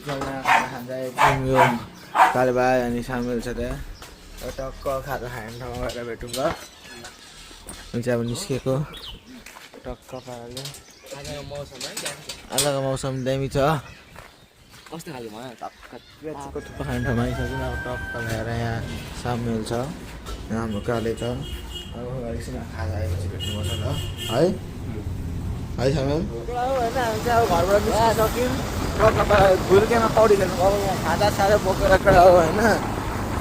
चलमा खाना खान्छ एकछिन यो कालेबाई अनि सामेल छ त्यहाँ टक्क खाजा खाने ठाउँमा गएर भेटौँ ल अनि चाहिँ अब निस्केको टक्क पाराले आजको मौसम दामी छ कस्तो खाले भयो थुक्पा खाने ठाउँमा आइसक्यो अब टक्क ल्याएर यहाँ सामेल छ यहाँ हाम्रो काले छ अब एकछिन खाजा आएपछि भेट्नुपर्छ ल है है सामेल होइन हामी चाहिँ अब घरबाट निस्किसक्यौँ टक्क भुल्केमा पौडी खेल्नु अब यहाँ खाजा साजा बोकेर हो होइन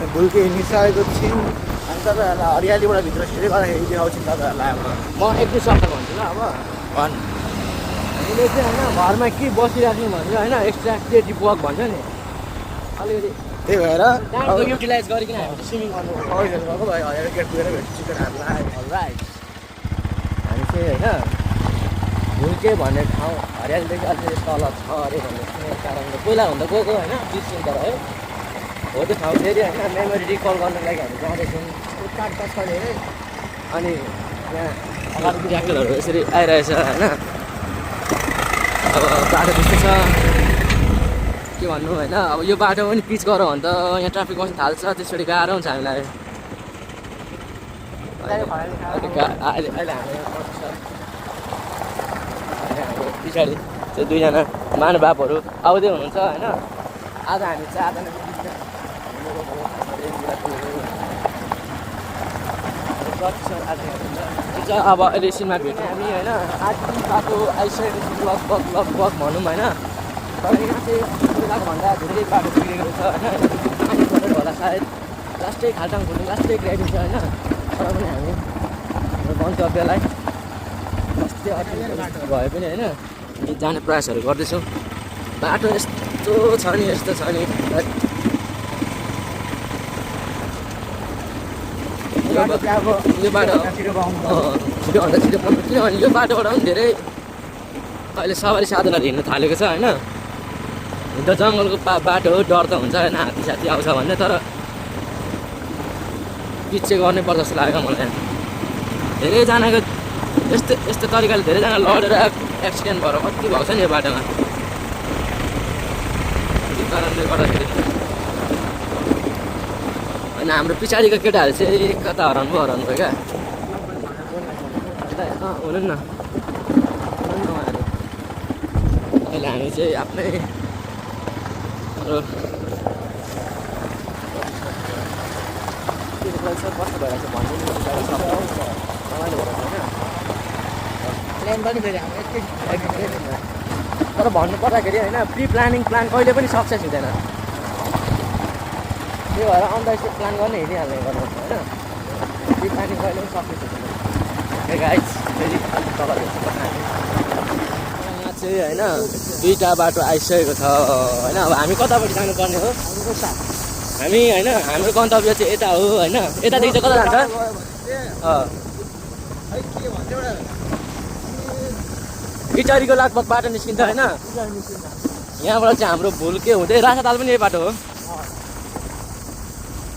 भुल्के निस्केको छौँ अनि तपाईँहरूलाई हरियालीबाट भित्र फेरि गर्दाखेरि देखाउँछु तपाईँहरूलाई अब म एक दुई शब्द भन्छु ल अब भन् हामीले चाहिँ होइन घरमा के बसिराख्नु भनेर होइन एक्स्ट्रा क्रिएटिभ वर्क भन्छ नि अलिकति त्यही भएर युटिलाइज गरिकन हामीले स्विमिङ गर्नु पौडी खेल्नु गएको भयो हरियाली गेट पुगेर भेट्छु चिकनहरूलाई राइट हामी चाहिँ होइन भुल्के भन्ने ठाउँ हरियालीदेखि अलिकति तल छ अरे भन्ने सुनेको कारणले पहिलाभन्दा गएको होइन 20 दिन तर है हो त्यो ठाउँ फेरि होइन मेमोरी रिकल गर्नको लागि हामी जाँदैछौँ काठ छ धेरै अनि यहाँ अगाडि ट्र्याक्टरहरू यसरी आइरहेछ होइन अब बाटो त्यस्तै छ के भन्नु होइन अब यो बाटो पनि पिच गरौँ भने त यहाँ ट्राफिक बस्नु थाल्छ त्यसरी गाह्रो हुन्छ हामीलाई अहिले हाम्रो पछाडि चाहिँ दुईजना महानुभावहरू आउँदै हुनुहुन्छ होइन आज हामी चारजना अब अहिले एकछिनमा भेट्यौँ हामी होइन आज बाटो आइसकेपछि लगभग भनौँ होइन तर यहाँ चाहिँ पहिलाकोभन्दा धेरै बाटो बिग्रेको छ होइन पानी परेर होला सायद लास्टै खाल्टाङ घुम्नु लास्टै ग्राइडिङ छ होइन तर पनि हामी गन्तव्यलाई अस्ति भए पनि होइन जाने प्रयासहरू गर्दैछौँ बाटो यस्तो छ नि यस्तो छ नि यो बाटो छिटोभन्दा छिटो पाउनु किनभने यो बाटोबाट पनि धेरै अहिले सवारी साधनहरू हिँड्नु थालेको छ होइन हुन त जङ्गलको बाटो हो डर त हुन्छ होइन हात्ती साथी आउँछ भन्ने तर पिच्छे गर्नै पर्छ जस्तो लाग्यो मलाई धेरैजनाको यस्तो तरिकाले धेरैजना लडेर एक्सिडेन्ट भएर कति भएको छ नि यो बाटोमा त्यो कारणले गर्दाखेरि होइन हाम्रो पछाडिको केटाहरू चाहिँ कता हराउनु भयो क्या हुनु न उहाँहरू अहिले हामी चाहिँ आफ्नै कस्तो भइरहेको छ भन्नु प्लान पनि फेरि हाम्रो तर भन्नु पर्दाखेरि होइन प्रि प्लानिङ प्लान कहिले पनि सक्सेस हुँदैन त्यही भएर अन्दाज प्लान गर्ने हिँडिहाल्ने गर्नु होइन प्रि प्लानिङ कहिले पनि सक्सेस हुँदैन गाइज फेरि अलिक तल यहाँ चाहिँ होइन दुईवटा बाटो आइसकेको छ होइन अब हामी कतापट्टि जानुपर्ने हो हामी होइन हाम्रो गन्तव्य चाहिँ यता हो होइन यतादेखि चाहिँ कता जान्छ पछाडिको लगभग बाटो निस्किन्छ होइन यहाँबाट चाहिँ हाम्रो भुल्के हुँदै रासाताल पनि यही बाटो हो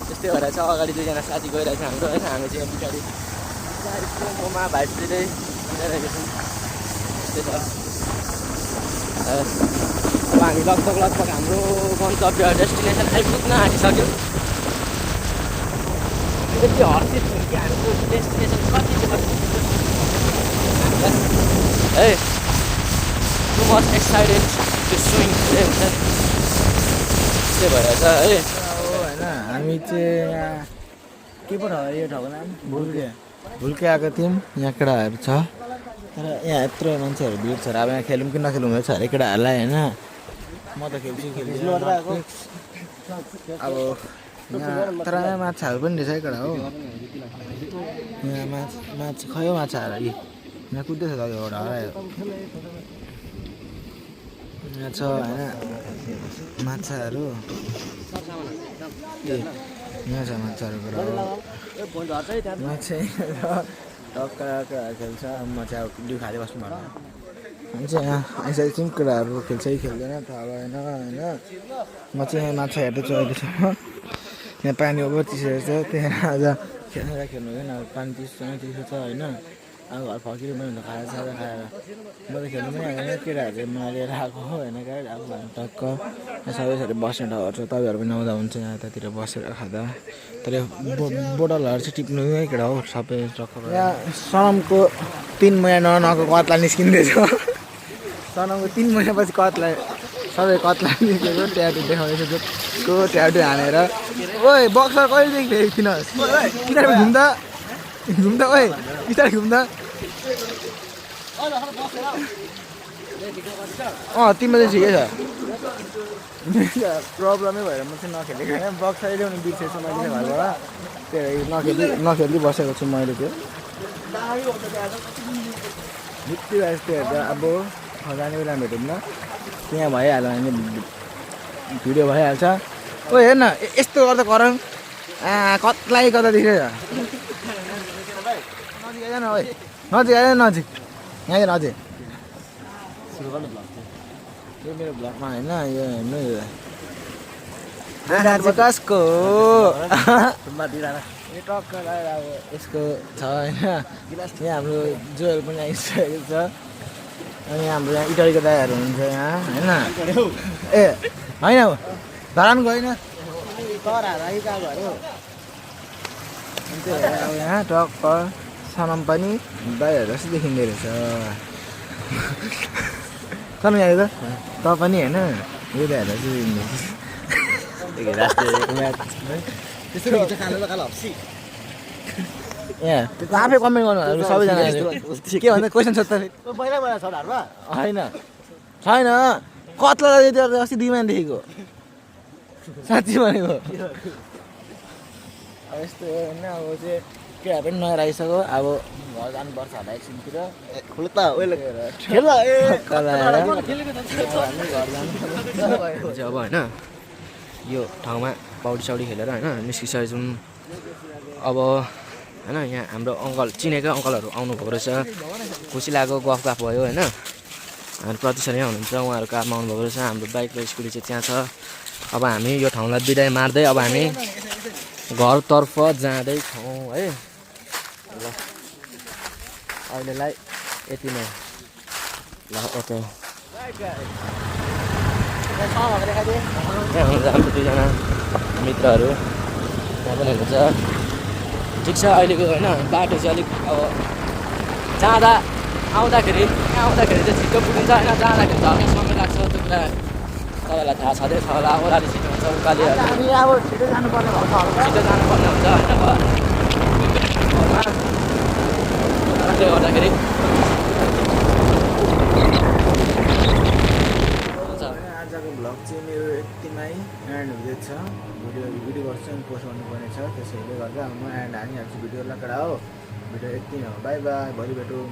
त्यस्तै भएर चाहिँ अगाडि दुईजना साथी गइरहेछ हाम्रो होइन हामी चाहिँ पछाडि मोमा भाइसिँदै हिँडिरहेको छौँ त्यस्तै छ अब हामी लगभग हाम्रो गन्तव्य डेस्टिनेसन आइपुग्न आँटिसक्यौँ यति हर्षित छौँ कि हाम्रो डेस्टिनेसन कति है too much excited to swing today त्यस्तै भइरहेछ है होइन हामी चाहिँ यहाँ के पो ठाउँ यो ठाउँको नाम भुल्के आएको थियौँ यहाँ केटाहरू छ तर यहाँ यत्रो मान्छेहरू भिड छ र अब यहाँ खेलौँ कि नखेलौँ छ अरे केटाहरूलाई होइन म त खेल्छु अब यहाँ तर यहाँ माछाहरू पनि रहेछ केटा हो यहाँ माछा खयो माछाहरू यहाँ कुद्दैछ त एउटा हरायो यहाँ छ होइन माछाहरू यहाँ छ माछाहरूको माछा टक्क खेल्छ म चाहिँ अब डिउ खाँदै बस्नु पर्छ हामी चाहिँ यहाँ आइसकेको छौँ केटाहरू खेल्छ कि खेल्दैन थाहा भएन होइन म चाहिँ यहाँ माछा हेर्दैछु अहिलेसम्म यहाँ पानी ओभर चिसो छ त्यहाँ आज खेल्नु हुँदैन पानी चिसो छ होइन अब घर फर्किनु पनि खाएर सादा खाएर म त खेल्नु पनि आएको केटाहरूले मलाई लिएर आएको होइन क्या अब टक्क सबै साथी बस्ने ठाउँहरू छ तपाईँहरू पनि आउँदा हुन्छ यहाँ यतातिर बसेर खाँदा तर बोटलहरू चाहिँ टिप्नुमै केटा हो सबै टक्क यहाँ सनमको 3 महिना ननको कत्ला निस्किँदैछ सनमको 3 महिनापछि कत्ला सबै कत्ला निस्केको ट्याटु देखाउँदैछ जसको ट्याटु हानेर ओइ बक्सर कहिलेदेखि फेरि किनस् पछाडि घुम्दा ओइ पछाडि घुम्दा तिम्रो चाहिँ ठिकै छ प्रब्लमै भएर म चाहिँ नखेलेको होइन बक्सर ल्याउनु बिर्सेछु मैले घरबाट त्यही नखेल्दै बसेको छु मैले त्यो बित्ति यस्तो हेर्दा अब जाने बेला भेटौँ न त्यहाँ भइहाल्यो भने भिडियो भइहाल्छ ओ हेर्न यस्तो गर्दा करौँ कत्लाई गर्दा देखेछ नजिक आइज न ओइ नजिक आइज नजिक यहाँ नजिक यो मेरो भ्लगमा होइन यो हेर्नु यो कसको यो टक्क लगाएर अब यसको छ होइन यहाँ हाम्रो जोहरू पनि आइसकेको छ अनि हाम्रो यहाँ इटरीको दाइहरू हुन्छ यहाँ होइन ए होइन धरानको होइन अब यहाँ टक्क सनम पनि दाइहरू जस्तो देखिँदो रहेछ सनम यहाँ त त पनि होइन यो दाइहरू चाहिँ यहाँ आफै कमेन्ट गर्नु सबैजना के भन्छ क्वेसन सोध्छ होइन छैन कत्ला अस्ति 2 महिना देखेको साँच्ची भनेको अब यस्तो हो होइन अब चाहिँ केटा पनि नयाँ आइसक्यो अब घर जानुपर्छ होला एकछिनतिर अब होइन यो ठाउँमा पौडी सौडी खेलेर होइन निस्किसकेको छौँ अब होइन यहाँ हाम्रो अङ्कल चिनेकै अङ्कलहरू आउनुभएको रहेछ खुसी लाग्यो गफ भयो होइन हाम्रो प्रतिशत यहाँ हुनुहुन्छ उहाँहरू काममा आउनुभएको रहेछ हाम्रो बाइक र स्कुटी चाहिँ त्यहाँ छ अब हामी यो ठाउँलाई बिदाय मार्दै अब हामी घरतर्फ जाँदैछौँ है ल अहिलेलाई यति नै ल ओके यहाँ हुनुहुन्छ हाम्रो 2जना मित्रहरू यहाँ पनि हुनुहुन्छ ठिक छ अहिलेको होइन बाटो चाहिँ अलिक अब आउँदाखेरि चाहिँ छिटो पुगिन्छ होइन जाँदाखेरि त अलिक समय लाग्छ त्यो कुरा तपाईँलाई थाहा छँदैछ होला ओह्राली छिटो हुन्छ उकाली अब छिटो जानुपर्ने हुन्छ होइन त्यसले गर्दाखेरि आजको भ्लग चाहिँ मेरो यतिमै एन्ड हुँदैछ भिडियो गर्छु अनि पोस्ट गर्नुपर्ने छ त्यसैले गर्दा म एन्ड हानिहाल्छु भिडियोलाई कडा हो भिडियो यति नै हो बाई बाई भोलि भेटौँ